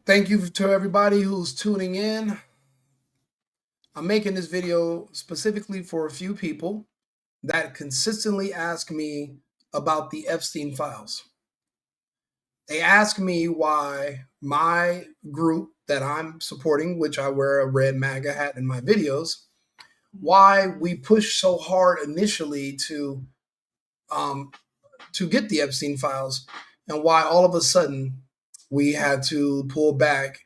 Thank you to everybody who's tuning in. I'm making this video specifically for a few people that consistently ask me about the Epstein files. They ask me why my group that I'm supporting, which I wear a red MAGA hat in my videos, why we push so hard initially to get the Epstein files, and why all of a sudden we had to pull back,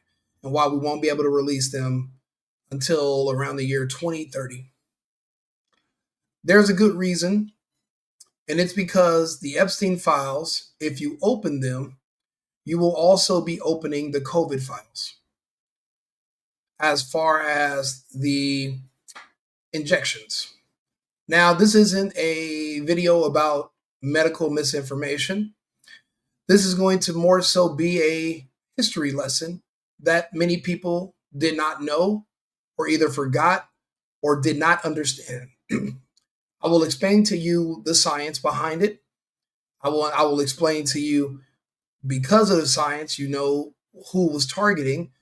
and why we won't be able to release them until around the year 2030. There's a good reason, and it's because the Epstein files, if you open them, you will also be opening the COVID files as far as the injections. Now, this isn't a video about medical misinformation. This is going to more so be a history lesson that many people did not know, or either forgot, or did not understand. I will explain to you the science behind it. I will explain to you, because of the science, you know who was targeting,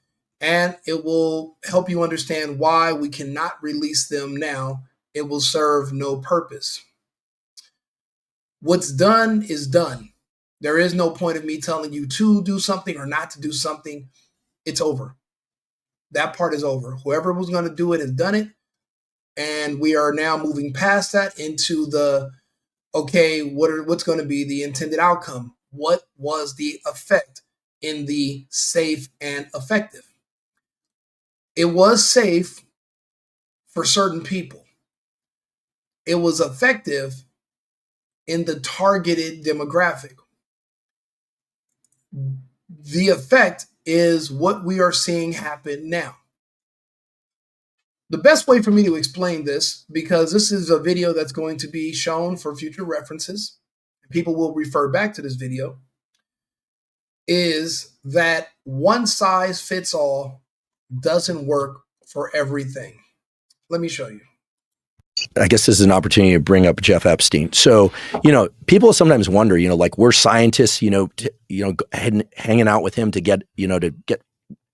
and it will help you understand why we cannot release them now. It will serve no purpose. What's done is done. There is no point of me telling you to do something or not to do something. It's over. That part is over. Whoever was going to do it has done it. And we are now moving past that into the, okay, what's going to be the intended outcome? What was the effect in the safe and effective? It was safe for certain people. It was effective in the targeted demographic. The effect is what we are seeing happen now. The best way for me to explain this, because this is a video that's going to be shown for future references, people will refer back to this video, is that one size fits all doesn't work for everything. Let me show you. I guess this is an opportunity to bring up Jeff Epstein. So, people sometimes wonder, like we're scientists, hanging out with him to get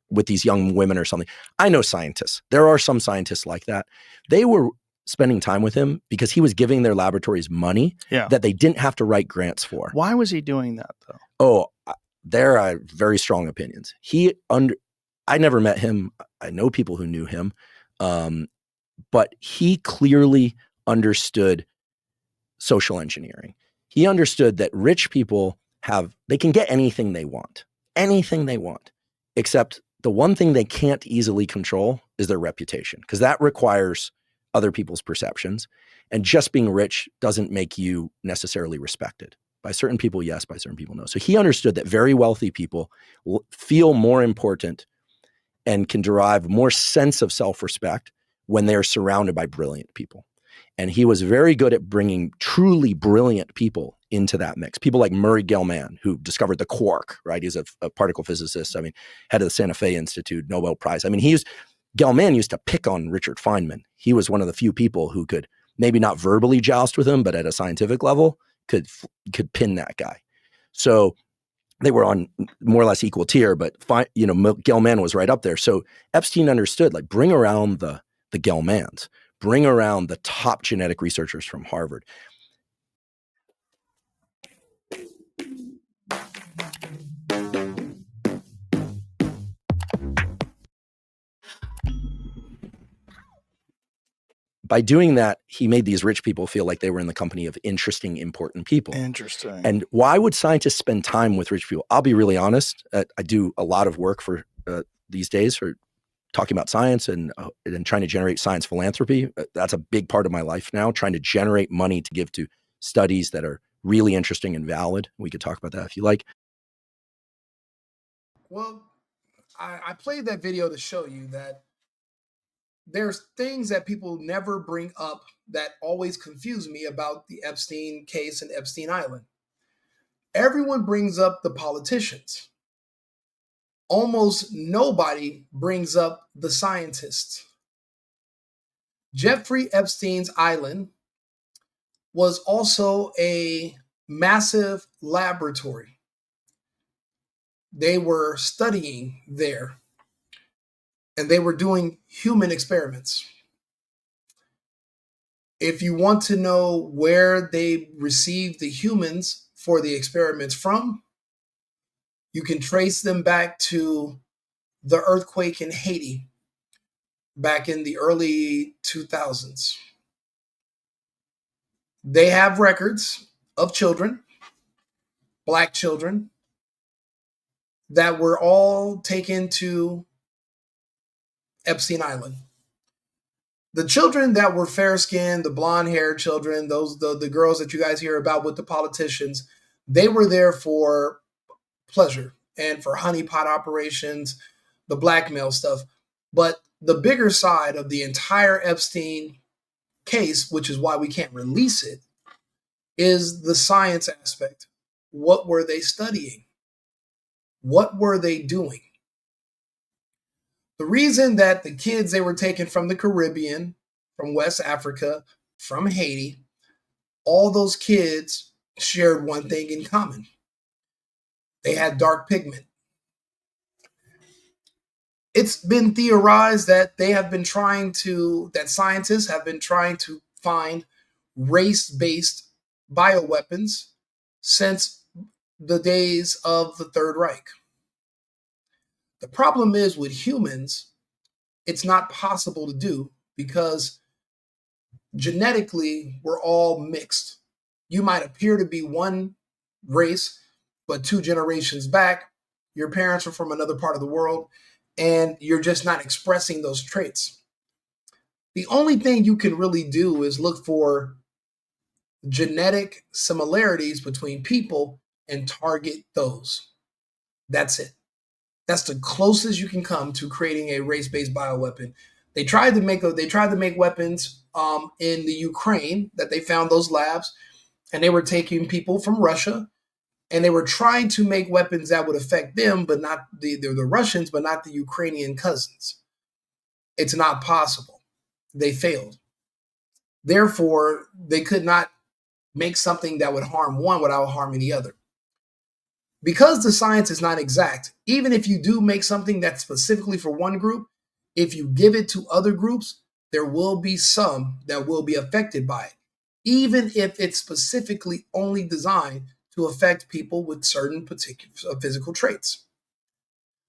with these young women or something. I know scientists. There are some scientists like that. They were spending time with him because he was giving their laboratories money that they didn't have to write grants for. Why was he doing that though? Oh, there are very strong opinions. I never met him. I know people who knew him. But he clearly understood social engineering. He understood that rich people they can get anything they want, except the one thing they can't easily control is their reputation, because that requires other people's perceptions. And just being rich doesn't make you necessarily respected. By certain people, yes, by certain people, no. So he understood that very wealthy people feel more important and can derive more sense of self-respect when they're surrounded by brilliant people. And he was very good at bringing truly brilliant people into that mix. People like Murray Gell-Mann, who discovered the quark, right? He's a particle physicist. Head of the Santa Fe Institute, Nobel Prize. Gell-Mann used to pick on Richard Feynman. He was one of the few people who could maybe not verbally joust with him, but at a scientific level could pin that guy. So they were on more or less equal tier, but Gell-Mann was right up there. So Epstein understood, bring around the Gell-Manns, bring around the top genetic researchers from Harvard. By doing that, he made these rich people feel like they were in the company of interesting, important people. Interesting. And why would scientists spend time with rich people? I'll be really honest. I do a lot of work for these days for talking about science and trying to generate science philanthropy. That's a big part of my life now, trying to generate money to give to studies that are really interesting and valid. We could talk about that if you like. Well, I played that video to show you that there's things that people never bring up that always confuse me about the Epstein case and Epstein Island. Everyone brings up the politicians. Almost nobody brings up the scientists. Jeffrey Epstein's island was also a massive laboratory. they were studying there, and they were doing human experiments. If you want to know where they received the humans for the experiments from, you can trace them back to the earthquake in Haiti back in the early 2000s. They have records of children, black children, that were all taken to Epstein Island. The children that were fair skinned, the blonde haired children, those the girls that you guys hear about with the politicians, they were there for pleasure and for honeypot operations, the blackmail stuff. But the bigger side of the entire Epstein case, which is why we can't release it, is the science aspect. What were they studying? What were they doing? The reason that the kids, they were taken from the Caribbean, from West Africa, from Haiti, all those kids shared one thing in common. They had dark pigment. It's been theorized that that scientists have been trying to find race-based bioweapons since the days of the Third Reich. The problem is with humans, it's not possible to do because genetically we're all mixed. You might appear to be one race, but 2 generations back, your parents are from another part of the world and you're just not expressing those traits. The only thing you can really do is look for genetic similarities between people and target those. That's it. That's the closest you can come to creating a race-based bioweapon. They tried to make weapons in the Ukraine, that they found those labs, and they were taking people from Russia, and they were trying to make weapons that would affect them, but not the Russians, but not the Ukrainian cousins. It's not possible. They failed. Therefore, they could not make something that would harm one without harming the other. Because the science is not exact, even if you do make something that's specifically for one group, if you give it to other groups, there will be some that will be affected by it, even if it's specifically only designed to affect people with certain particular physical traits.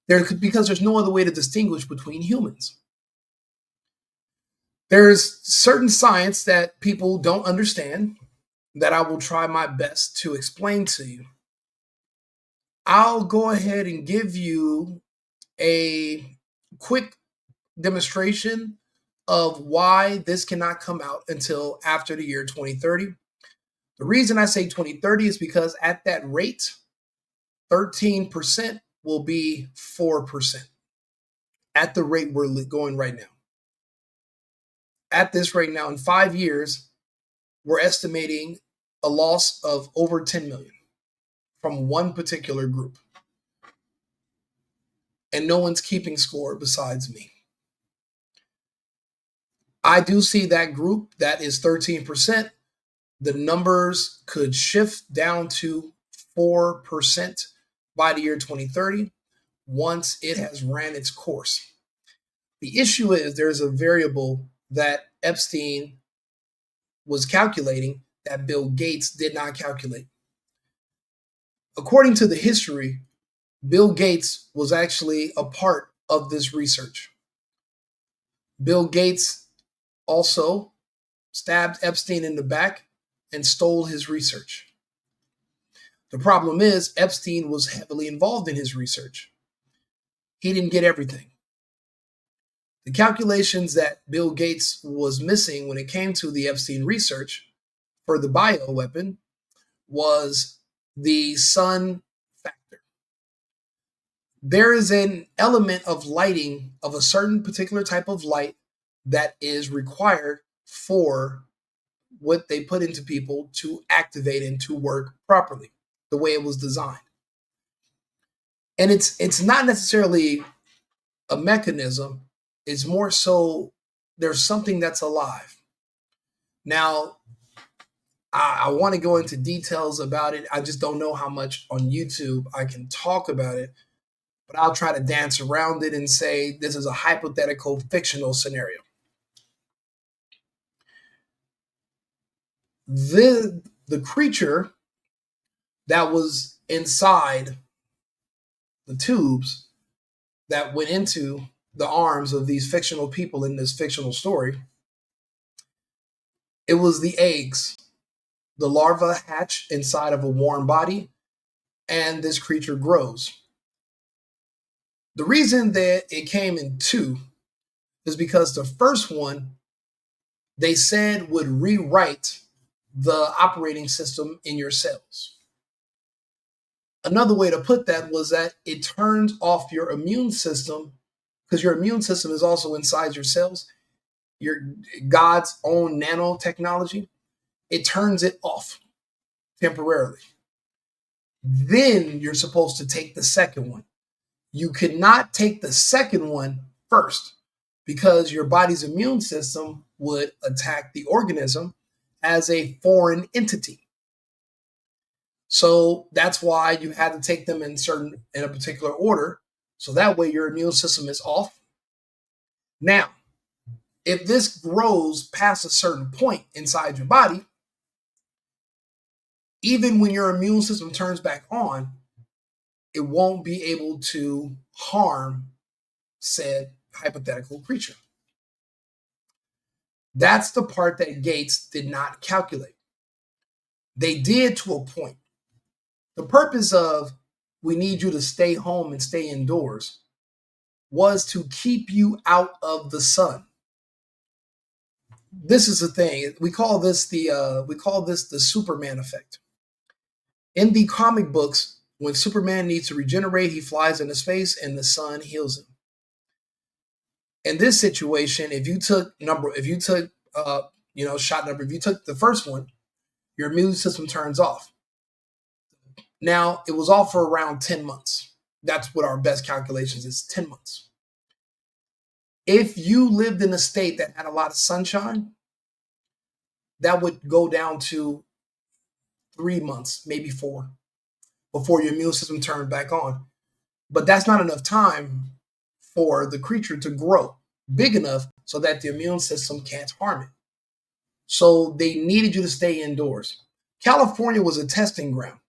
Because there's no other way to distinguish between humans. There's certain science that people don't understand that I will try my best to explain to you. I'll go ahead and give you a quick demonstration of why this cannot come out until after the year 2030. The reason I say 2030 is because at that rate, 13% will be 4% at the rate we're going right now. At this rate now, in 5 years, we're estimating a loss of over 10 million from one particular group. And no one's keeping score besides me. I do see that group that is 13%. The numbers could shift down to 4% by the year 2030 once it has ran its course. The issue is there's a variable that Epstein was calculating that Bill Gates did not calculate. According to the history, Bill Gates was actually a part of this research. Bill Gates also stabbed Epstein in the back and stole his research. The problem is Epstein was heavily involved in his research. He didn't get everything. The calculations that Bill Gates was missing when it came to the Epstein research for the bioweapon was the sun factor. There is an element of lighting of a certain particular type of light that is required for what they put into people to activate and to work properly, the way it was designed. And it's not necessarily a mechanism, it's more so there's something that's alive. Now, I want to go into details about it. I just don't know how much on YouTube I can talk about it but I'll try to dance around it and say this is a hypothetical fictional scenario. The creature that was inside the tubes that went into the arms of these fictional people in this fictional story, it was the eggs. The larva hatch inside of a warm body, and this creature grows. The reason that it came in two is because the first one they said would rewrite the operating system in your cells. Another way to put that was that it turns off your immune system, because your immune system is also inside your cells, your God's own nanotechnology. It turns it off temporarily. Then you're supposed to take the second one. You cannot take the second one first because your body's immune system would attack the organism as a foreign entity. So that's why you had to take them in a particular order. So that way your immune system is off. Now, if this grows past a certain point inside your body, even when your immune system turns back on, it won't be able to harm said hypothetical creature. That's the part that Gates did not calculate. They did to a point. The purpose of we need you to stay home and stay indoors was to keep you out of the sun. This is the thing. We call this the Superman effect. In the comic books, when Superman needs to regenerate, he flies into space and the sun heals him. In this situation, if you took the first one, your immune system turns off. Now, it was off for around 10 months. That's what our best calculations is, 10 months. If you lived in a state that had a lot of sunshine, that would go down to 3 months, maybe 4, before your immune system turned back on. But that's not enough time for the creature to grow big enough so that the immune system can't harm it. So they needed you to stay indoors. California was a testing ground.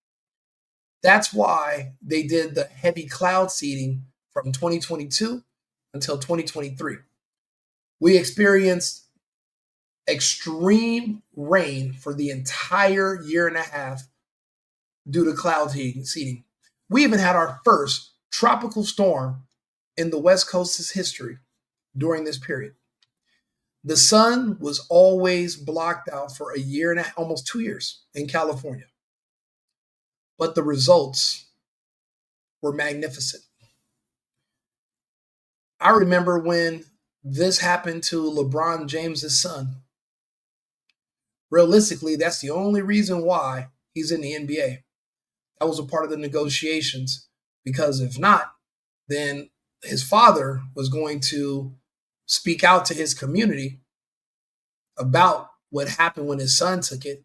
That's why they did the heavy cloud seeding from 2022 until 2023. We experienced extreme rain for the entire year and a half due to cloud seeding. We even had our first tropical storm in the West Coast's history during this period. The sun was always blocked out for a year and almost 2 years in California. But the results were magnificent. I remember when this happened to LeBron James's son. Realistically, that's the only reason why he's in the NBA. That was a part of the negotiations, because if not, then his father was going to speak out to his community about what happened when his son took it,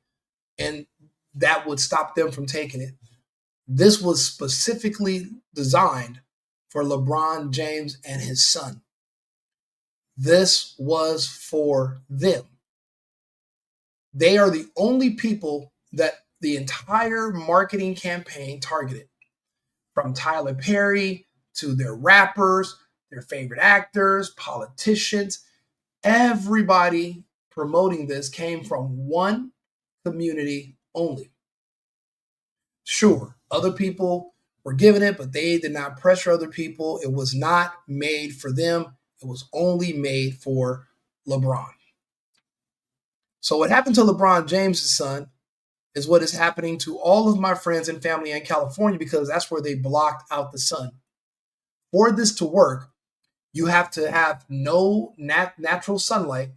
and that would stop them from taking it. This was specifically designed for LeBron James and his son. This was for them. They are the only people that the entire marketing campaign targeted, from Tyler Perry to their rappers, their favorite actors, politicians. Everybody promoting this came from one community only. Sure, other people were given it, but they did not pressure other people. It was not made for them. It was only made for LeBron. So what happened to LeBron James' son is what is happening to all of my friends and family in California, because that's where they blocked out the sun. For this to work, you have to have no natural sunlight.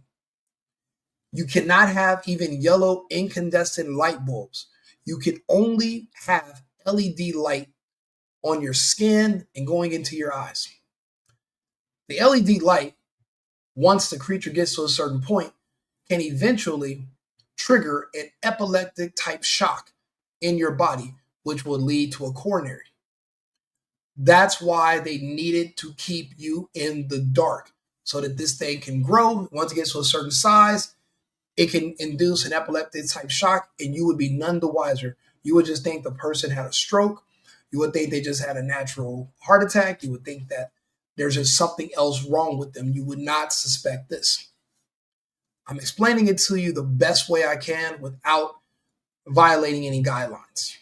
You cannot have even yellow incandescent light bulbs. You can only have LED light on your skin and going into your eyes. The LED light, once the creature gets to a certain point, can eventually trigger an epileptic type shock in your body, which will lead to a coronary. That's why they needed to keep you in the dark so that this thing can grow. Once it gets to a certain size, it can induce an epileptic type shock, and you would be none the wiser. You would just think the person had a stroke. You would think they just had a natural heart attack. You would think that there's just something else wrong with them. You would not suspect this. I'm explaining it to you the best way I can without violating any guidelines.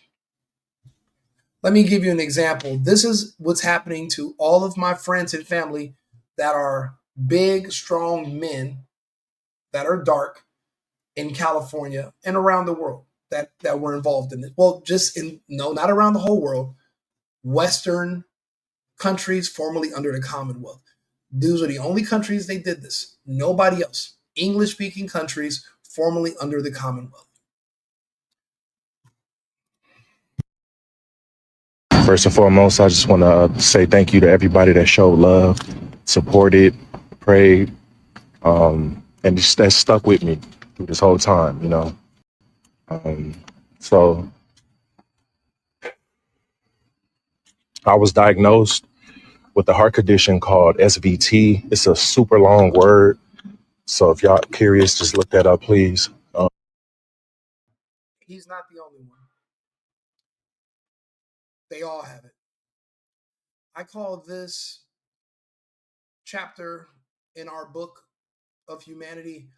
Let me give you an example. This is what's happening to all of my friends and family that are big, strong men that are dark in California and around the world that were involved in it. Well, not around the whole world, Western countries formerly under the Commonwealth. Those are the only countries they did this. Nobody else. English speaking countries formerly under the Commonwealth. First and foremost, I just want to say thank you to everybody that showed love, supported, prayed, and just that stuck with me through this whole time, you know. So I was diagnosed with a heart condition called SVT. It's a super long word. So if y'all curious, just look that up, please. He's not the only one. They all have it. I call this chapter in our book of humanity,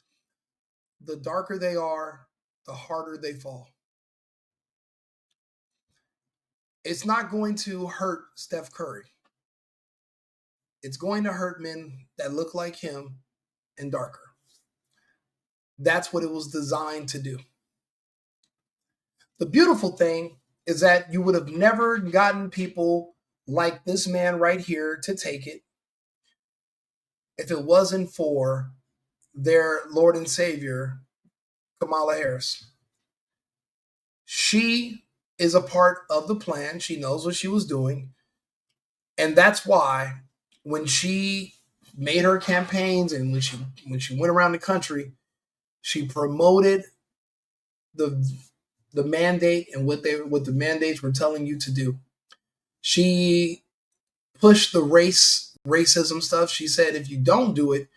the darker they are, the harder they fall. It's not going to hurt Steph Curry. It's going to hurt men that look like him and darker. That's what it was designed to do. The beautiful thing is that you would have never gotten people like this man right here to take it if it wasn't for their Lord and Savior, Kamala Harris. She is a part of the plan. She knows what she was doing. And that's why when she made her campaigns and when she went around the country, she promoted the mandate and what the mandates were telling you to do. She pushed the racism stuff. She said if you don't do it,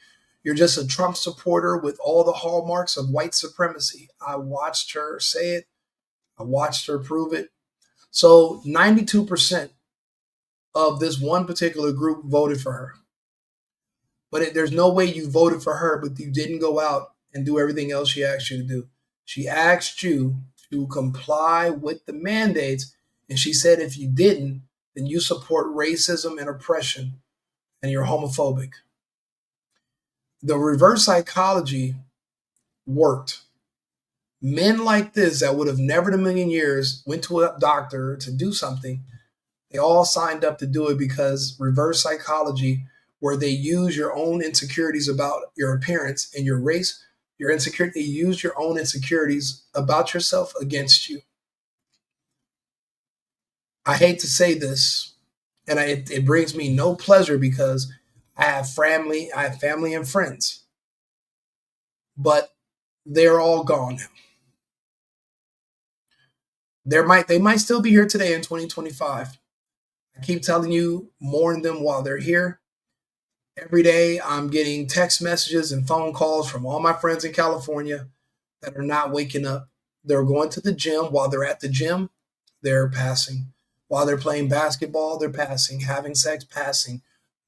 you're just a Trump supporter with all the hallmarks of white supremacy. I watched her say it. I watched her prove it. So 92% of this one particular group voted for her. But there's no way you voted for her, but you didn't go out and do everything else she asked you to do. She asked you to comply with the mandates. And she said if you didn't, then you support racism and oppression and you're homophobic. The reverse psychology worked. Men like this that would have never in a million years went to a doctor to do something, they all signed up to do it because reverse psychology, where they use your own insecurities about your appearance and your race, your insecurity, they use your own insecurities about yourself against you. I hate to say this, and it brings me no pleasure because I have family and friends, but they're all gone now. They might still be here today in 2025. I keep telling you, mourn them while they're here. Every day I'm getting text messages and phone calls from all my friends in California that are not waking up. They're going to the gym. While they're at the gym, they're passing. While they're playing basketball, they're passing. Having sex, passing.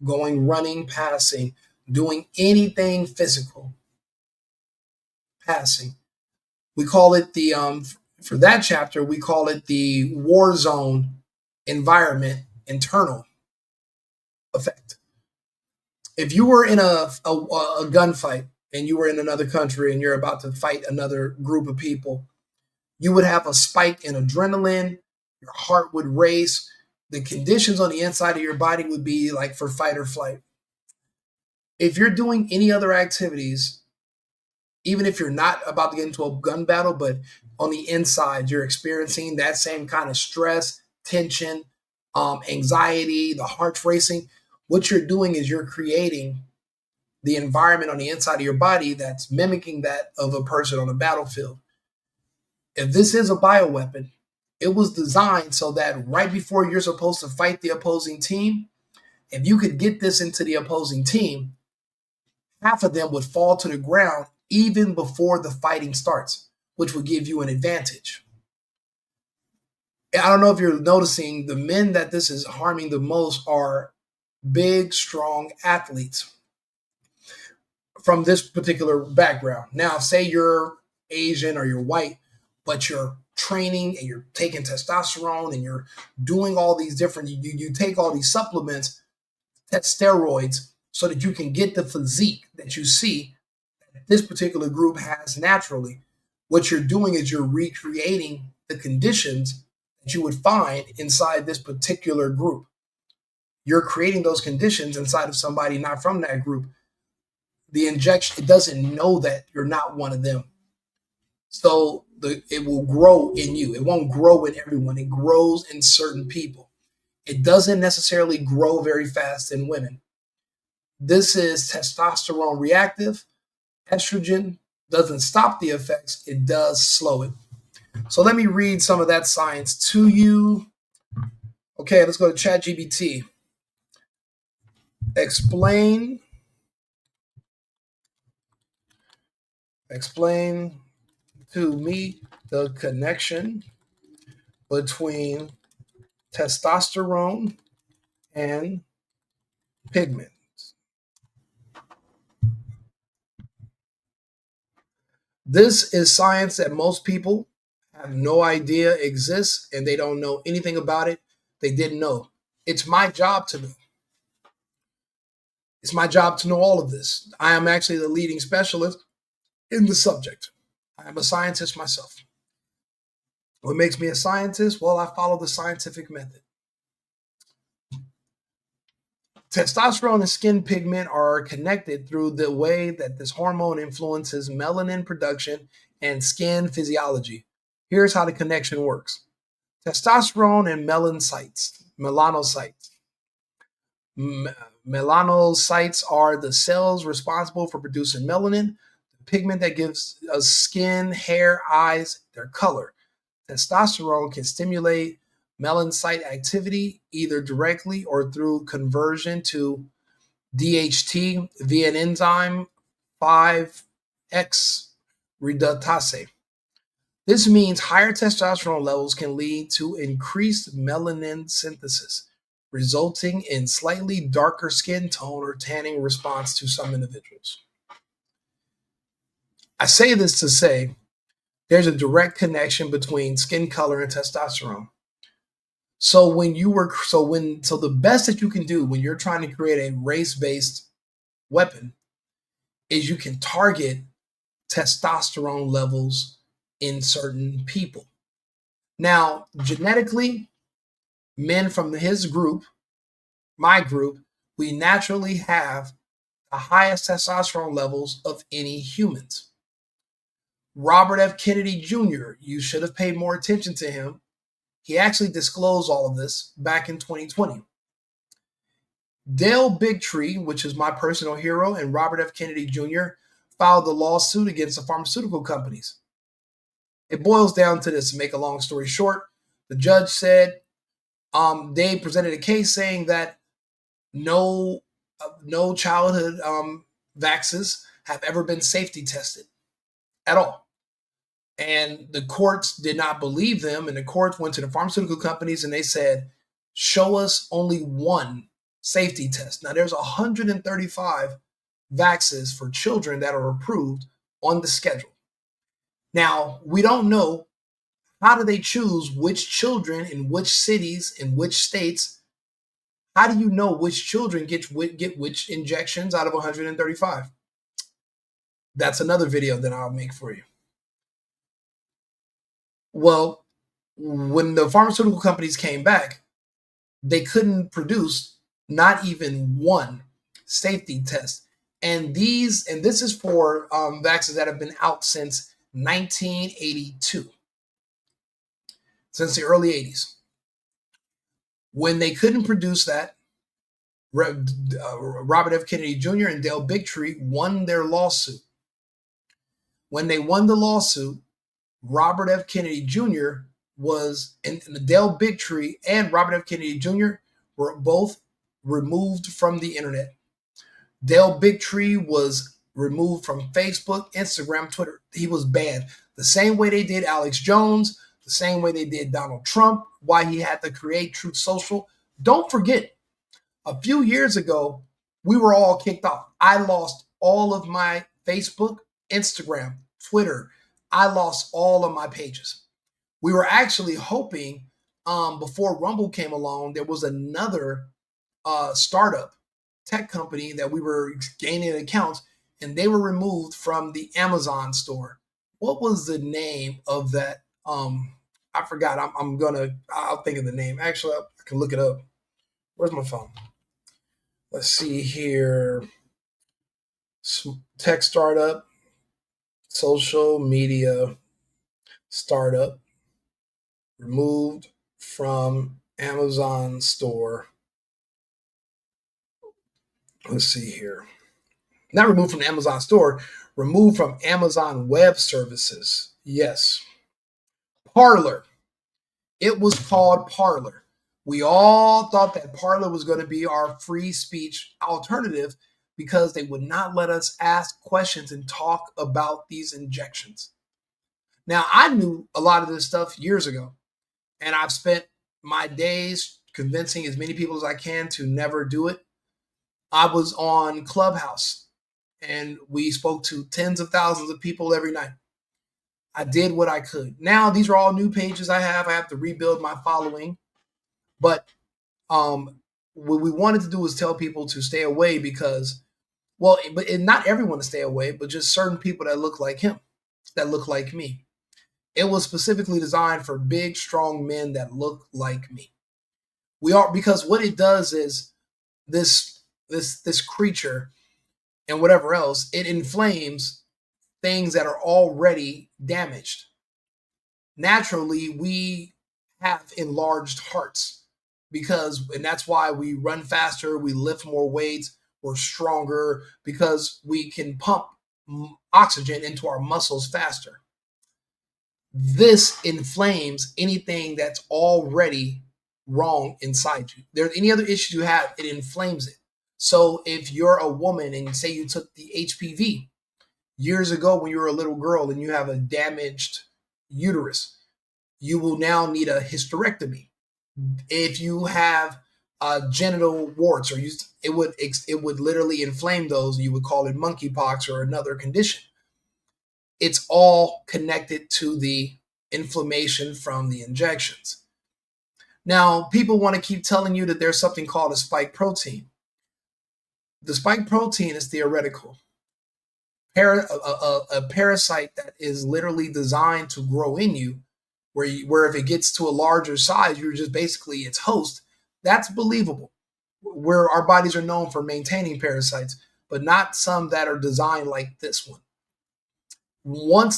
Going running, passing. Doing anything physical, passing. We call it for that chapter, we call it the war zone environment internal effect. If you were in a gunfight and you were in another country and you're about to fight another group of people, you would have a spike in adrenaline, your heart would race, the conditions on the inside of your body would be like for fight or flight. If you're doing any other activities, even if you're not about to get into a gun battle, but on the inside, you're experiencing that same kind of stress, tension, anxiety, the heart's racing. What you're doing is you're creating the environment on the inside of your body that's mimicking that of a person on a battlefield. If this is a bioweapon, It was designed so that right before you're supposed to fight the opposing team, if you could get this into the opposing team, half of them would fall to the ground even before the fighting starts, which would give you an advantage. I don't know if you're noticing, the men that this is harming the most are big, strong athletes from this particular background. Now, say you're Asian or you're white, but you're training and you're taking testosterone and you're doing all these different, you take all these supplements, steroids, so that you can get the physique that you see that this particular group has naturally. What you're doing is you're recreating the conditions that you would find inside this particular group. You're creating those conditions inside of somebody not from that group. The injection, it doesn't know that you're not one of them. So it will grow in you. It won't grow in everyone. It grows in certain people. It doesn't necessarily grow very fast in women. This is testosterone reactive. Estrogen doesn't stop the effects. It does slow it. So let me read some of that science to you. Okay, let's go to ChatGPT. Explain to me the connection between testosterone and pigment. This is science that most people have no idea exists, and they don't know anything about it. They didn't know. It's my job to know. It's my job to know all of this. I am actually the leading specialist in the subject. I am a scientist myself. What makes me a scientist? Well, I follow the scientific method. Testosterone and skin pigment are connected through the way that this hormone influences melanin production and skin physiology. Here's how the connection works. Testosterone and melanocytes. Melanocytes are the cells responsible for producing melanin, the pigment that gives us skin, hair, eyes, their color. Testosterone can stimulate melanocyte activity either directly or through conversion to DHT via an enzyme 5X reductase. This means higher testosterone levels can lead to increased melanin synthesis, resulting in slightly darker skin tone or tanning response to some individuals. I say this to say there's a direct connection between skin color and testosterone. So the best that you can do when you're trying to create a race-based weapon is you can target testosterone levels in certain people. Now, genetically, men from his group, my group, we naturally have the highest testosterone levels of any humans. Robert F. Kennedy Jr., you should have paid more attention to him. He actually disclosed all of this back in 2020. Dale Bigtree, which is my personal hero, and Robert F. Kennedy Jr. filed a lawsuit against the pharmaceutical companies. It boils down to this, to make a long story short. The judge said they presented a case saying that no childhood vaccines have ever been safety tested at all. And the courts did not believe them, and the courts went to the pharmaceutical companies and they said, show us only one safety test. Now, there's 135 vaccines for children that are approved on the schedule. Now, we don't know how do they choose which children in which cities, in which states. How do you know which children get which injections out of 135? That's another video that I'll make for you. Well, when the pharmaceutical companies came back, they couldn't produce not even one safety test. And this is for vaccines that have been out since 1982, since the early 80s. When they couldn't produce that, Robert F. Kennedy Jr. and Dale Bigtree won their lawsuit. When they won the lawsuit, Robert F. Kennedy Jr. was, and Dale Bigtree and Robert F. Kennedy Jr. were both removed from the internet. Dale Bigtree was removed from Facebook, Instagram, Twitter. He was banned. The same way they did Alex Jones, the same way they did Donald Trump, why he had to create Truth Social. Don't forget, a few years ago, we were all kicked off. I lost all of my Facebook, Instagram, Twitter. I lost all of my pages. We were actually hoping before Rumble came along, there was another startup tech company that we were gaining accounts, and they were removed from the Amazon store. What was the name of that? I forgot. I'll think of the name. Actually, I can look it up. Where's my phone? Let's see here. Tech startup, social media startup, removed from Amazon store. Let's see here. Not removed from the Amazon store, removed from Amazon Web Services. Yes. Parler. It was called Parler. We all thought that Parler was going to be our free speech alternative because they would not let us ask questions and talk about these injections. Now, I knew a lot of this stuff years ago, and I've spent my days convincing as many people as I can to never do it. I was on Clubhouse, and we spoke to tens of thousands of people every night. I did what I could. Now, these are all new pages I have. I have to rebuild my following. But what we wanted to do was tell people to stay away because, well, but not everyone to stay away, but just certain people that look like him, that look like me. It was specifically designed for big, strong men that look like me. Because what it does is this creature and whatever else, it inflames things that are already damaged. Naturally, we have enlarged hearts and that's why we run faster, we lift more weights, we're stronger because we can pump oxygen into our muscles faster. This inflames anything that's already wrong inside you. There's any other issues you have, it inflames it. So if you're a woman and say you took the HPV years ago when you were a little girl and you have a damaged uterus, you will now need a hysterectomy. If you have genital warts, it would literally inflame those. You would call it monkeypox or another condition. It's all connected to the inflammation from the injections. Now, people want to keep telling you that there's something called a spike protein. The spike protein is theoretical. A parasite that is literally designed to grow in you, where if it gets to a larger size, you're just basically its host. That's believable. Where our bodies are known for maintaining parasites, but not some that are designed like this one. When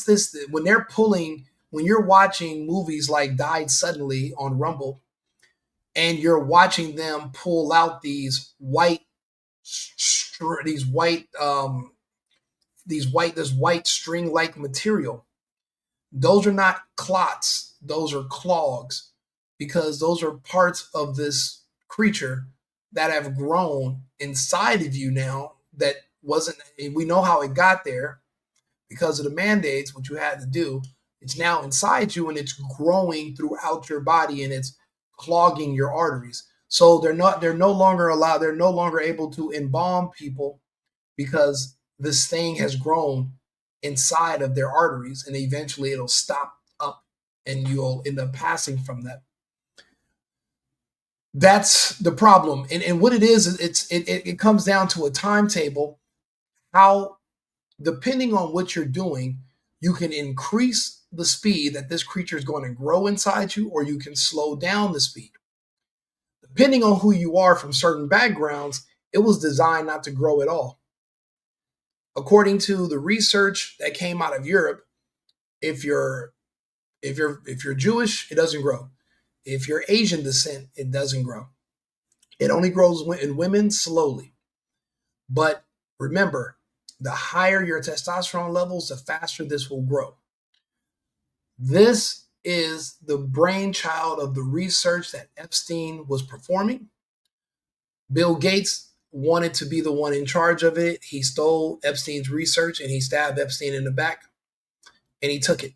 you're watching movies like Died Suddenly on Rumble, and you're watching them pull out this white string-like material, those are not clots, those are clogs, because those are parts of this creature that have grown inside of you now that wasn't, we know how it got there because of the mandates, what you had to do. It's now inside you and it's growing throughout your body and it's clogging your arteries. So they're no longer able to embalm people because this thing has grown inside of their arteries and eventually it'll stop up and you'll end up passing from that. That's the problem. And what it is it comes down to a timetable. How, depending on what you're doing, you can increase the speed that this creature is going to grow inside you, or you can slow down the speed. Depending on who you are from certain backgrounds, it was designed not to grow at all. According to the research that came out of Europe, if you're Jewish, it doesn't grow. If you're Asian descent, it doesn't grow. It only grows in women slowly. But remember, the higher your testosterone levels, the faster this will grow. This is the brainchild of the research that Epstein was performing. Bill Gates wanted to be the one in charge of it. He stole Epstein's research and he stabbed Epstein in the back and he took it.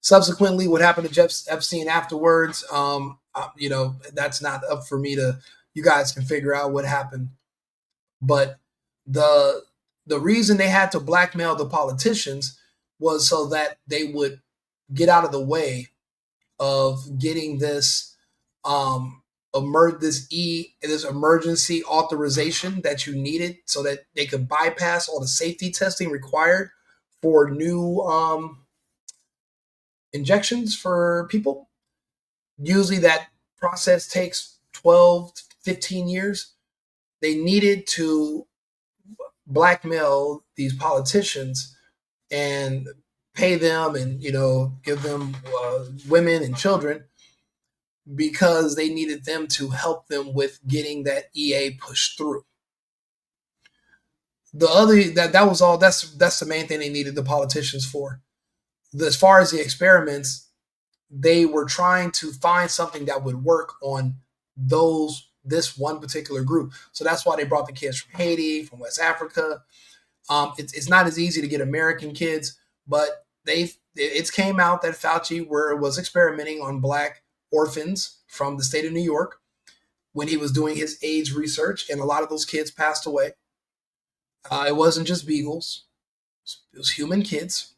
Subsequently, what happened to Jeff Epstein afterwards, that's not up for me to, you guys can figure out what happened. But the reason they had to blackmail the politicians was so that they would get out of the way of getting this this emergency authorization that you needed so that they could bypass all the safety testing required for new injections for people. Usually that process takes 12 to 15 years. They needed to blackmail these politicians and pay them and, give them women and children because they needed them to help them with getting that EA pushed through. The other that was all. That's the main thing they needed the politicians for. As far as the experiments, they were trying to find something that would work on this one particular group. So that's why they brought the kids from Haiti, from West Africa. It's not as easy to get American kids, but it came out that Fauci was experimenting on Black orphans from the state of New York when he was doing his AIDS research, and a lot of those kids passed away. It wasn't just beagles; it was human kids.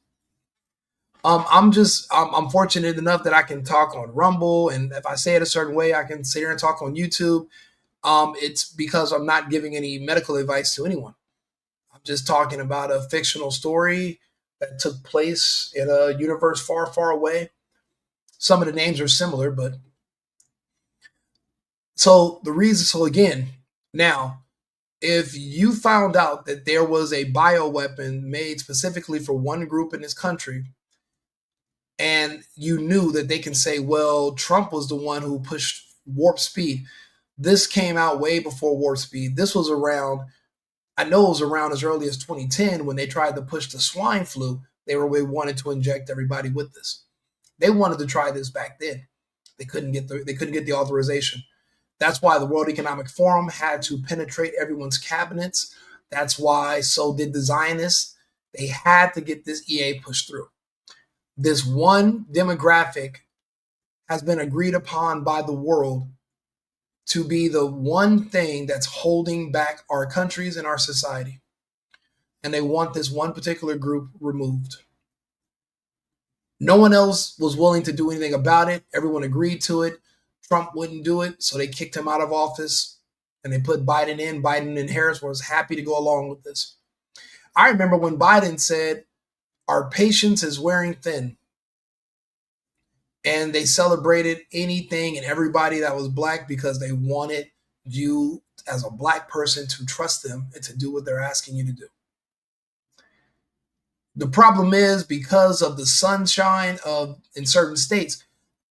I'm fortunate enough that I can talk on Rumble, and if I say it a certain way, I can sit here and talk on YouTube. It's because I'm not giving any medical advice to anyone. I'm just talking about a fictional story that took place in a universe far, far away. Some of the names are similar, but so again, now, if you found out that there was a bioweapon made specifically for one group in this country, and you knew that they can say, well, Trump was the one who pushed warp speed. This came out way before warp speed. This was around, I know it was around as early as 2010 when they tried to push the swine flu. They wanted to inject everybody with this. They wanted to try this back then. They couldn't get the authorization. That's why the World Economic Forum had to penetrate everyone's cabinets. That's why so did the Zionists. They had to get this EA pushed through. This one demographic has been agreed upon by the world to be the one thing that's holding back our countries and our society. And they want this one particular group removed. No one else was willing to do anything about it. Everyone agreed to it. Trump wouldn't do it, so they kicked him out of office and they put Biden in. Biden and Harris was happy to go along with this. I remember when Biden said, our patience is wearing thin. And they celebrated anything and everybody that was Black because they wanted you as a Black person to trust them and to do what they're asking you to do. The problem is because of the sunshine in certain states,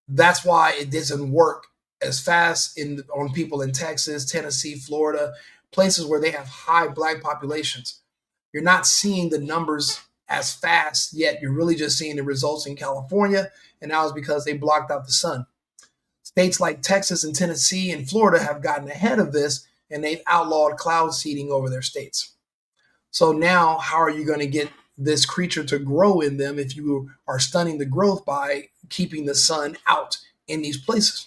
that's why it doesn't work as fast on people in Texas, Tennessee, Florida, places where they have high Black populations. You're not seeing the numbers as fast yet. You're really just seeing the results in California, and that was because they blocked out the sun. States like Texas and Tennessee and Florida have gotten ahead of this, and they've outlawed cloud seeding over their states. So now how are you going to get this creature to grow in them if you are stunning the growth by keeping the sun out in these places?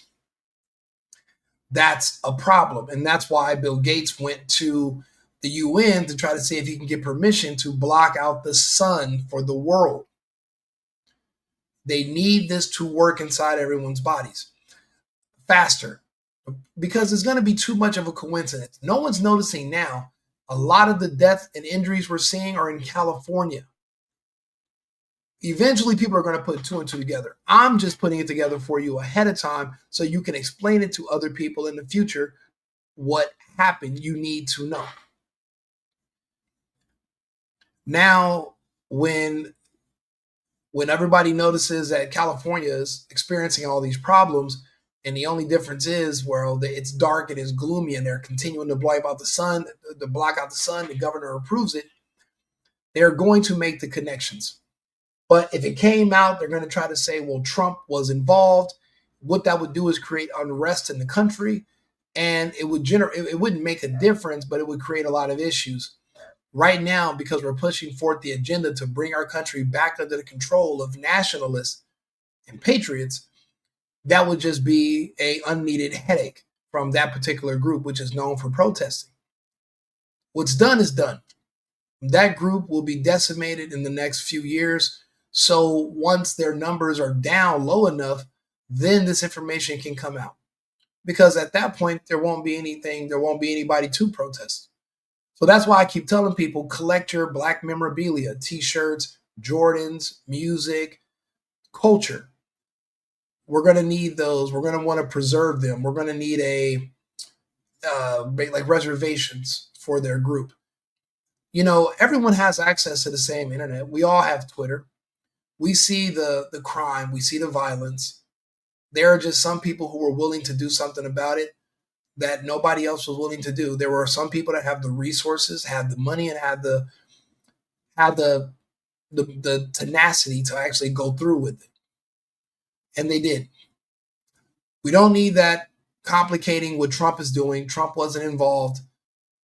That's a problem. And that's why Bill Gates went to the UN to try to see if he can get permission to block out the sun for the world. They need this to work inside everyone's bodies faster because it's going to be too much of a coincidence. No one's noticing now. A lot of the death and injuries we're seeing are in California. Eventually, people are going to put two and two together. I'm just putting it together for you ahead of time so you can explain it to other people in the future what happened. You need to know. Now, when everybody notices that California is experiencing all these problems, and the only difference is, well, it's dark and it's gloomy, and they're continuing to block out the sun, the governor approves it, they're going to make the connections. But if it came out, they're going to try to say, well, Trump was involved. What that would do is create unrest in the country, and it wouldn't make a difference, but it would create a lot of issues. Right now, because we're pushing forth the agenda to bring our country back under the control of nationalists and patriots, that would just be a unneeded headache from that particular group, which is known for protesting. What's done is done. That group will be decimated in the next few years. So once their numbers are down low enough, then this information can come out. Because at that point, there won't be anybody to protest. So that's why I keep telling people, collect your Black memorabilia, t-shirts, Jordans, music, culture. We're going to need those. We're going to want to preserve them. We're going to need like reservations for their group. You know, everyone has access to the same internet. We all have Twitter. We see the crime. We see the violence. There are just some people who were willing to do something about it that nobody else was willing to do. There were some people that have the resources, had the money, and had the tenacity to actually go through with it. And they did. We don't need that complicating what Trump is doing. Trump wasn't involved.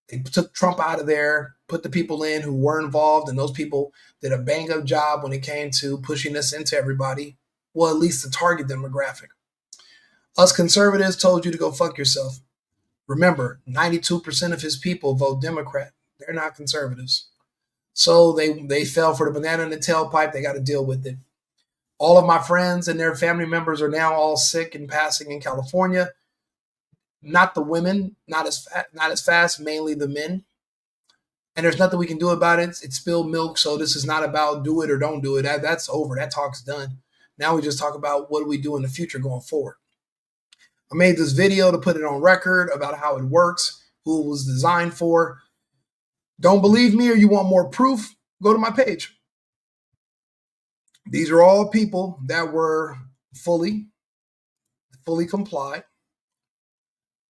They took Trump out of there, put the people in who were involved, and those people did a bang-up job when it came to pushing this into everybody. Well, at least the target demographic. Us conservatives told you to go fuck yourself. Remember, 92% of his people vote Democrat. They're not conservatives. So they fell for the banana in the tailpipe. They got to deal with it. All of my friends and their family members are now all sick and passing in California. Not the women, not as fast, mainly the men. And there's nothing we can do about it. It's spilled milk, so this is not about do it or don't do it. That's over. That talk's done. Now we just talk about what do we do in the future going forward. I made this video to put it on record about how it works, who it was designed for. Don't believe me or you want more proof? Go to my page. These are all people that were fully complied.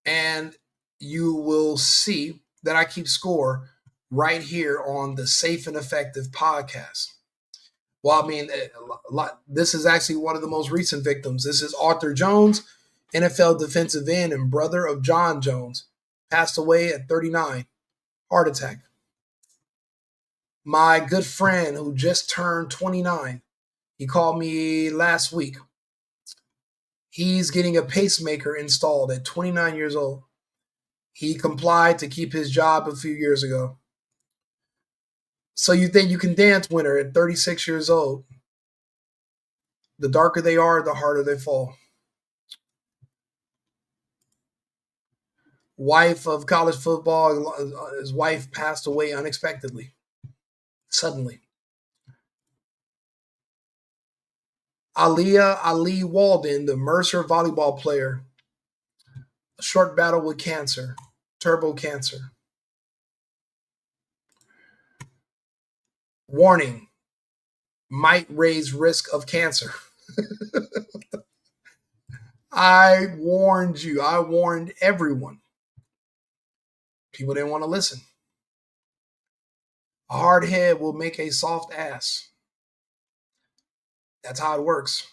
And you will see that I keep score right here on the Safe and Effective podcast. Well, I mean, this is actually one of the most recent victims. This is Arthur Jones, NFL defensive end and brother of John Jones, passed away at 39, heart attack. My good friend who just turned 29, he called me last week. He's getting a pacemaker installed at 29 years old. He complied to keep his job a few years ago. So you think you can dance winner at 36 years old. The darker they are, the harder they fall. Wife of college football, his wife passed away unexpectedly, suddenly. Ali Walden, the Mercer volleyball player, a short battle with cancer, turbo cancer. Warning, might raise risk of cancer. I warned you. I warned everyone. People didn't want to listen. A hard head will make a soft ass. That's how it works.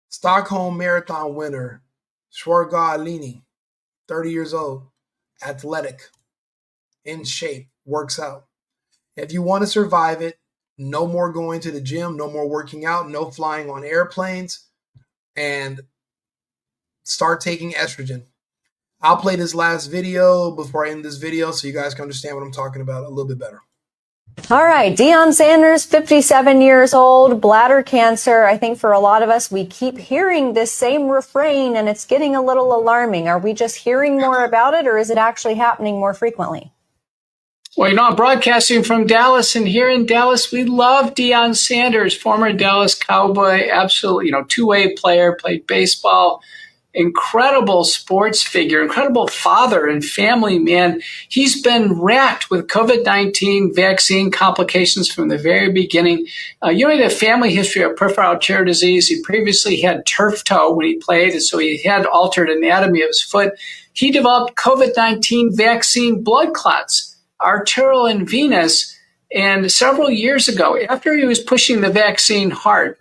Stockholm Marathon winner, Shwarga Alini, 30 years old, athletic, in shape, works out. If you want to survive it, no more going to the gym, no more working out, no flying on airplanes, and start taking estrogen. I'll play this last video before I end this video so you guys can understand what I'm talking about a little bit better. All right, Deion Sanders, 57 years old, bladder cancer. I think for a lot of us, we keep hearing this same refrain and it's getting a little alarming. Are we just hearing more about it or is it actually happening more frequently? Well, you know, I'm broadcasting from Dallas, and here in Dallas, we love Deion Sanders, former Dallas Cowboy, absolutely, two-way player, played baseball, incredible sports figure, incredible father and family man. He's been racked with COVID-19 vaccine complications from the very beginning. He had a family history of peripheral artery disease. He previously had turf toe when he played, and so he had altered anatomy of his foot. He developed COVID-19 vaccine blood clots, arterial and venous, And several years ago, after he was pushing the vaccine hard,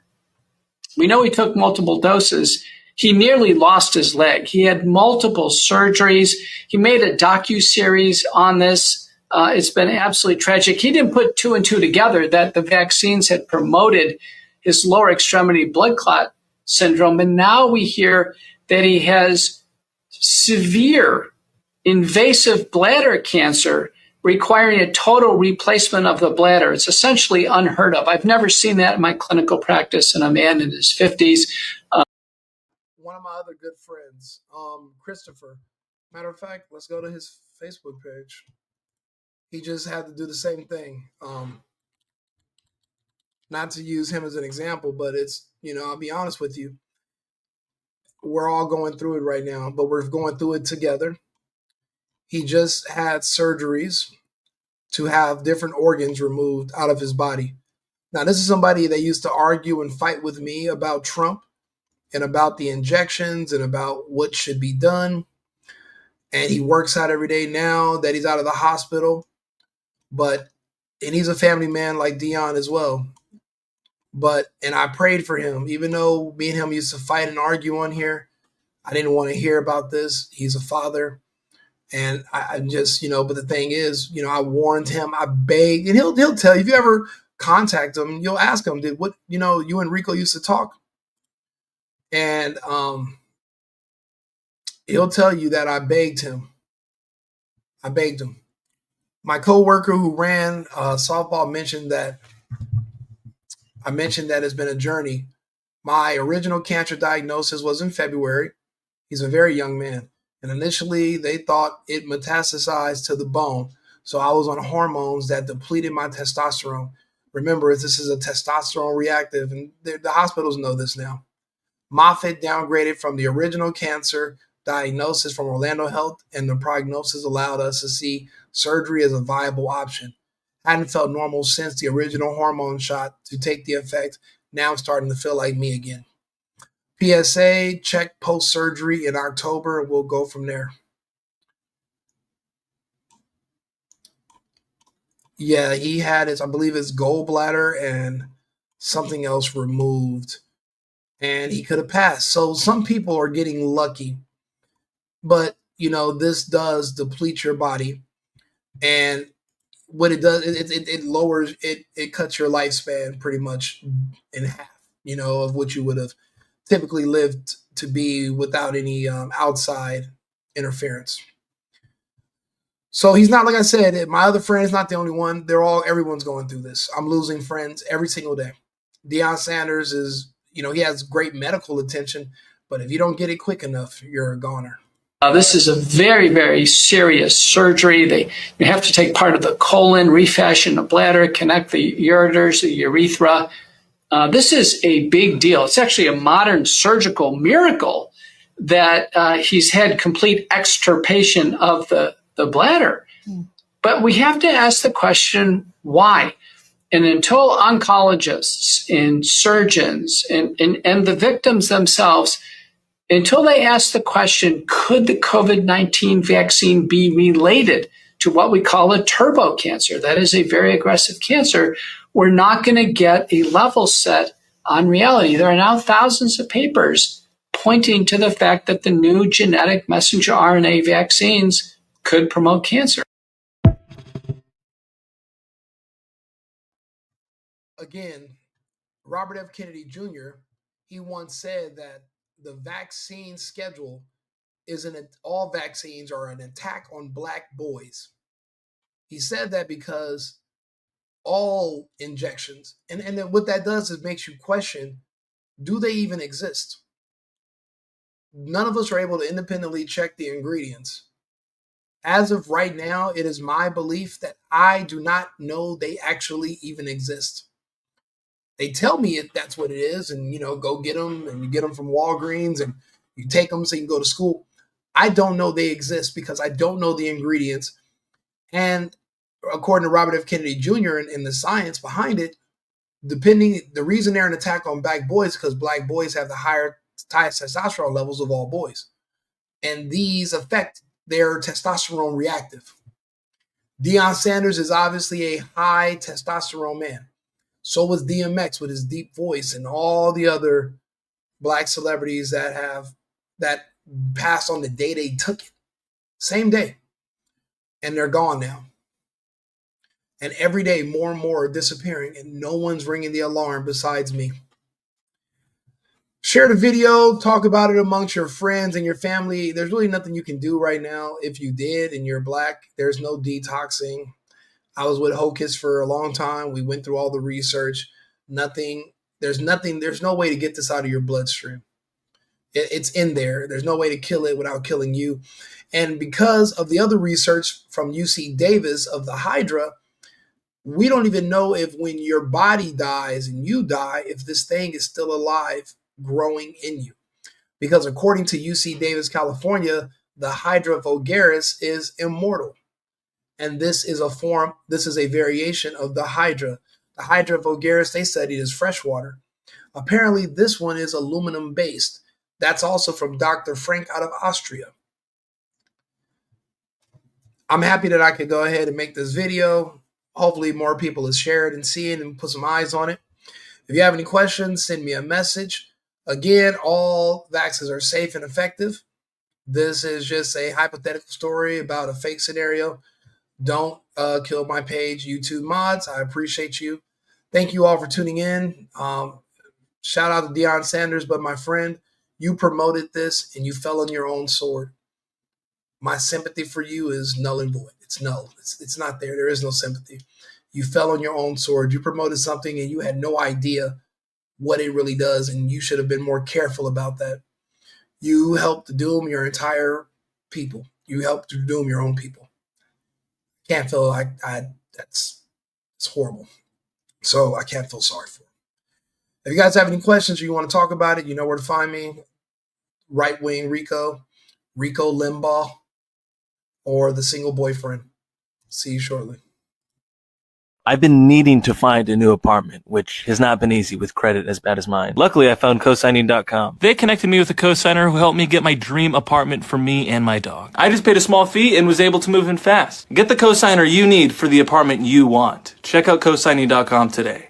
we know he took multiple doses. He nearly lost his leg. He had multiple surgeries. He made a docuseries on this. It's been absolutely tragic. He didn't put two and two together that the vaccines had promoted his lower extremity blood clot syndrome. And now we hear that he has severe invasive bladder cancer requiring a total replacement of the bladder. It's essentially unheard of. I've never seen that in my clinical practice in a man in his 50s. One of my other good friends, Christopher. Matter of fact, let's go to his Facebook page. He just had to do the same thing. Not to use him as an example, but it's, I'll be honest with you. We're all going through it right now, but we're going through it together. He just had surgeries to have different organs removed out of his body. Now, this is somebody that used to argue and fight with me about Trump and about the injections and about what should be done. And he works out every day now that he's out of the hospital. And he's a family man like Dion as well. And I prayed for him, even though me and him used to fight and argue on here. I didn't want to hear about this. He's a father. And I just, but the thing is, I warned him, I begged, and he'll tell you, if you ever contact him, you'll ask him, you and Rico used to talk? And he'll tell you that I begged him. My coworker who ran softball mentioned that it's been a journey. My original cancer diagnosis was in February. He's a very young man. And initially, they thought it metastasized to the bone. So I was on hormones that depleted my testosterone. Remember, this is a testosterone reactive, and the hospitals know this now. Moffitt downgraded from the original cancer diagnosis from Orlando Health, and the prognosis allowed us to see surgery as a viable option. I hadn't felt normal since the original hormone shot to take the effect. Now I'm starting to feel like me again. PSA, check post-surgery in October, and we'll go from there. Yeah, he had I believe his gallbladder and something else removed, and he could have passed. So some people are getting lucky, but this does deplete your body, and what it does, it lowers, it cuts your lifespan pretty much in half, of what you would have typically lived to be without any outside interference. So he's not, like I said, my other friend is not the only one. Everyone's going through this. I'm losing friends every single day. Deion Sanders is, he has great medical attention, but if you don't get it quick enough, you're a goner. This is a very, very serious surgery. You have to take part of the colon, refashion the bladder, connect the ureters, the urethra. This is a big deal. It's actually a modern surgical miracle that he's had complete extirpation of the bladder. But we have to ask the question, why? And until oncologists and surgeons and the victims themselves, until they ask the question, could the COVID-19 vaccine be related to what we call a turbo cancer? That is a very aggressive cancer. We're not going to get a level set on reality. There are now thousands of papers pointing to the fact that the new genetic messenger RNA vaccines could promote cancer. Again, Robert F. Kennedy Jr., he once said that the vaccine schedule all vaccines are an attack on Black boys. He said that because all injections, and then what that does is makes you question, do they even exist? None of us are able to independently check the ingredients. As of right now, it is my belief that I do not know they actually even exist. They tell me that's what it is, and go get them, and you get them from Walgreens, and you take them so you can go to school. I don't know they exist because I don't know the ingredients. And according to Robert F. Kennedy Jr. and the science behind it, the reason they're an attack on Black boys is because Black boys have the highest testosterone levels of all boys, and these affect their testosterone reactive. Deion Sanders is obviously a high testosterone man. So was DMX with his deep voice and all the other black celebrities that passed on the day they took it. Same day. And they're gone now. And every day more and more are disappearing, and no one's ringing the alarm besides me. Share the video, talk about it amongst your friends and your family. There's really nothing you can do right now. If you did and you're black, there's no detoxing. I was with Hocus for a long time. We went through all the research. There's no way to get this out of your bloodstream. It's in there. There's no way to kill it without killing you. And because of the other research from UC Davis of the Hydra, we don't even know if when your body dies and you die, if this thing is still alive, growing in you. Because according to UC Davis, California, the Hydra vulgaris is immortal. And this is a variation of the Hydra. The Hydra vulgaris they studied is freshwater. Apparently, this one is aluminum based. That's also from Dr. Frank out of Austria. I'm happy that I could go ahead and make this video. Hopefully more people will share it and see it and put some eyes on it. If you have any questions, send me a message. Again, all vaccines are safe and effective. This is just a hypothetical story about a fake scenario. Don't kill my page, YouTube mods. I appreciate you. Thank you all for tuning in. Shout out to Deion Sanders, but my friend, you promoted this and you fell on your own sword. My sympathy for you is null and void. It's null. It's not there. There is no sympathy. You fell on your own sword. You promoted something and you had no idea what it really does, and you should have been more careful about that. You helped doom your entire people. You helped to doom your own people. Can't feel it's horrible. So I can't feel sorry for it. If you guys have any questions or you want to talk about it, you know where to find me. Right Wing Rico, Rico Limbaugh, or the single boyfriend. See you shortly. I've been needing to find a new apartment, which has not been easy with credit as bad as mine. Luckily, I found cosigning.com. They connected me with a cosigner who helped me get my dream apartment for me and my dog. I just paid a small fee and was able to move in fast. Get the cosigner you need for the apartment you want. Check out cosigning.com today.